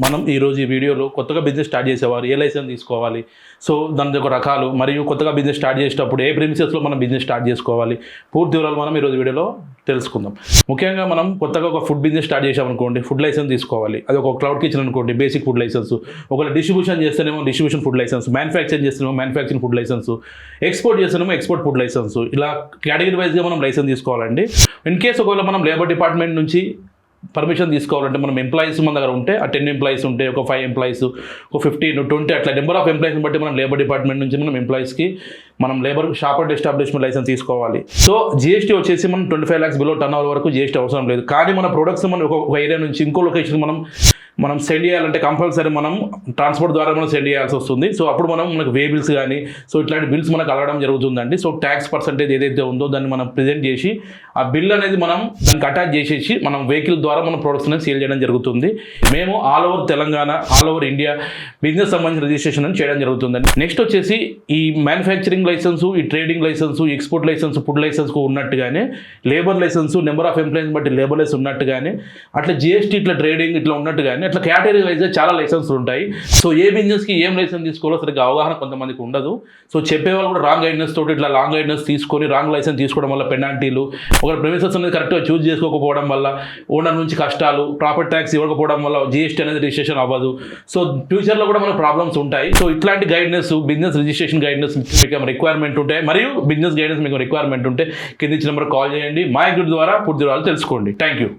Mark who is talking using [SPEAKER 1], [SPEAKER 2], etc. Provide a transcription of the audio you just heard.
[SPEAKER 1] మనం ఈరోజు ఈ వీడియోలో కొత్తగా బిజినెస్ స్టార్ట్ చేసేవారు ఏ లైసెన్స్ తీసుకోవాలి, సో దాని యొక్క రకాలు మరియు కొత్తగా బిజినెస్ స్టార్ట్ చేసేటప్పుడు ఏ ప్రిమిసెస్లో మనం బిజినెస్ స్టార్ట్ చేసుకోవాలి, పూర్తి వివరాలు మనం ఈరోజు వీడియోలో తెలుసుకుందాం. ముఖ్యంగా మనం కొత్తగా ఒక ఫుడ్ బిజినెస్ స్టార్ట్ చేసామనుకోండి, ఫుడ్ లైసెన్స్ తీసుకోవాలి. అది ఒక క్లౌడ్ కిచెన్ అనుకోండి, బేసిక్ ఫుడ్ లైసెన్స్. ఒకవేళ డిస్ట్రిబ్యూషన్ చేస్తేనేమో డిస్ట్రిబ్యూషన్ ఫుడ్ లైసెన్స్, మ్యానుఫ్యాక్చరింగ్ చేస్తేనేమో మ్యానుఫ్యాక్చరింగ్ ఫుడ్ లైసెన్స్, ఎక్స్పోర్ట్ చేస్తేనేమో ఎక్స్పోర్ట్ ఫుడ్ లైసెన్స్. ఇలా కేటగిరీ వైజ్గా మనం లైసెన్స్ తీసుకోవాలండి. ఇన్ కేసు ఒకవేళ మనం లేబర్ డిపార్ట్మెంట్ నుంచి పర్మిషన్ తీసుకోవాలంటే మనం ఎంప్లాయీస్ మన దగ్గర ఉంటే ఆ 10 ఎంప్లాయీస్ ఉంటే ఒక 5 ఎంప్లాయీస్ ఒక 15 20 అట్లా నెంబర్ ఆఫ్ ఎంప్లాయీస్ని బట్టి మనం లేబర్ డిపార్ట్మెంట్ నుంచి మనం ఎంప్లాయీస్కి మనం labour shop and establishment licence తీసుకోవాలి. సో జిఎస్టీ వచ్చేసి మనం 25 lakhs బిలో టర్న్ ఓవర్ వరకు జిఎస్టీ అవసరం లేదు. కానీ మన ప్రొడక్ట్స్ మనం ఒక ఏరియా నుంచి ఇంకో లొకేషన్ మనం సెండ్ చేయాలంటే కంపల్సరీ మనం ట్రాన్స్పోర్ట్ ద్వారా మనం సెండ్ చేయాల్సి వస్తుంది. సో అప్పుడు మనకు వే బిల్స్ కానీ సో ఇట్లాంటి బిల్స్ మనకు అడగడం జరుగుతుందండి. సో ట్యాక్స్ పర్సంటేజ్ ఏదైతే ఉందో దాన్ని మనం ప్రెజెంట్ చేసి ఆ బిల్ అనేది మనం దానికి అటాచ్ చేసేసి మనం వెహికల్ ద్వారా మనం ప్రొడక్ట్స్ అనేది సేల్ చేయడం జరుగుతుంది. మేము all over Telangana, all over India business సంబంధించిన రిజిస్ట్రేషన్ అని చేయడం జరుగుతుందండి. నెక్స్ట్ వచ్చేసి ఈ మ్యానుఫ్యాక్చరింగ్ లైసెన్సు, ఈ trading licence, export licence, food లైసెన్స్కు ఉన్నట్టుగానే labour licence, number of employees బట్టి లేబర్ లైసెన్స్ ఉన్నట్టుగానే అట్లా జిఎస్టీ ఇట్లా ట్రేడింగ్ ఇట్లా ఉన్నట్టుగానే అట్లా కేటగిరీ వైజ్గా చాలా లైసెన్స్లు ఉంటాయి. సో ఏ బిజినెస్కి ఏం లైసెన్స్ తీసుకోవాలో సరిగ్గా అవగాహన కొంతమందికి ఉండదు. సో చెప్పేవాళ్ళు కూడా రాంగ్ గైడెన్స్ తోటి ఇట్లా లాంగ్ గైడెన్స్ తీసుకొని రాంగ్ లైసెన్స్ తీసుకోవడం వల్ల పెనాల్టీలు, ఒక ప్రెమిసెస్ అనేది కరెక్ట్గా చూజ్ చేసుకోకపోవడం వల్ల ఓనర్ నుంచి కష్టాలు, ప్రాపర్టీ ట్యాక్స్ ఇవ్వకపోవడం వల్ల జిఎస్టీ అనేది రిజిస్ట్రేషన్ అవ్వదు. సో ఫ్యూచర్లో కూడా మనకు ప్రాబ్లమ్స్ ఉంటాయి. సో ఇట్లాంటి గైడెన్స్, బిజినెస్ రిజిస్ట్రేషన్ గైడెన్స్ మీకు రిక్వైర్మెంట్ ఉంటాయి మరియు బిజినెస్ గైడెన్స్ మీకు రిక్వైర్మెంట్ ఉంటే కింద ఇచ్చిన నెంబర్ కాల్ చేయండి. మా గ్రూప్ ద్వారా పూర్తి వివరాలు తెలుసుకోండి. Thank you.